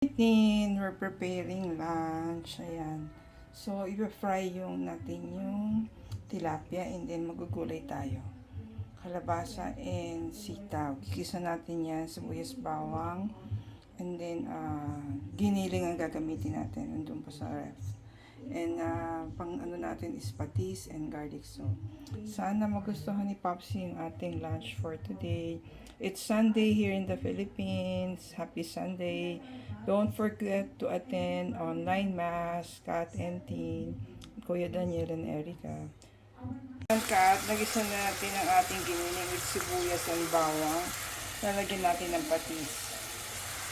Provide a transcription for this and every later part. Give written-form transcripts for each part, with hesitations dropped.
We're preparing lunch. Ayan. So, i-fry natin yung tilapia and then magugulay tayo. Kalabasa and sitaw. Kikisa natin yan, sibuyas, bawang. And then, giniling ang gagamitin natin. Nandun po sa ref. And, pang ano natin is patis and garlic salt. Sana magustuhan ni Popsy yung ating lunch for today. It's Sunday here in the Philippines. Happy Sunday. Don't forget to attend online mass, Kat and Tin, Kuya Daniel and Erica. Kat, nagisa na natin ang ating giniling with sibuyas and bawang. Lalagyan natin ng patis.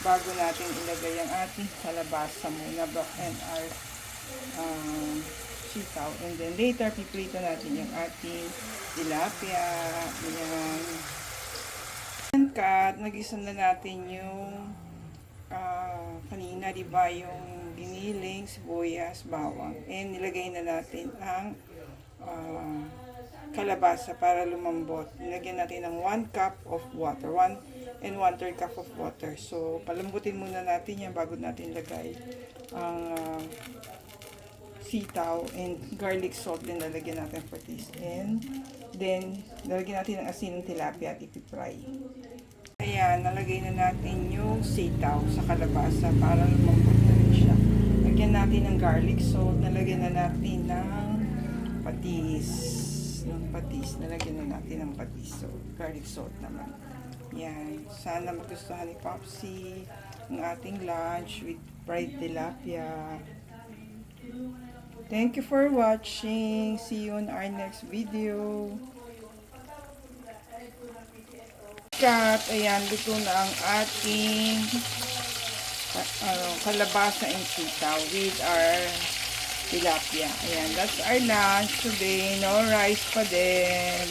Bago natin ilagay ang ating kalabasa muna and our sitaw. And then later, piprito natin yung ating tilapia. Ayan. And Kat, nagisa na natin yung kanina, diba, yung giniling, sibuyas, bawang. And nilagay na natin ang kalabasa para lumambot. Nilagyan natin ng 1 cup of water. 1 and 1/3 cup of water. So, palambutin muna natin yan bago natin lagay ang sitaw and garlic salt. Din nalagyan natin patis. And then, nalagyan natin ng asin ng tilapia at ipipry. Ayan, nalagay na natin yung sitaw sa kalabasa para lumambot na rin siya. Lagyan natin ng garlic salt. Nalagyan na natin ng patis. Nalagyan na natin ng patis. So, garlic salt naman. Yan. Sana magustuhan ni Popsy ang ating lunch with fried tilapia. Thank you for watching. See you on our next video. Kat, ayan, luto na ang ating kalabasa and sitaw with our tilapia. Ayan, that's our lunch today. No rice pa din.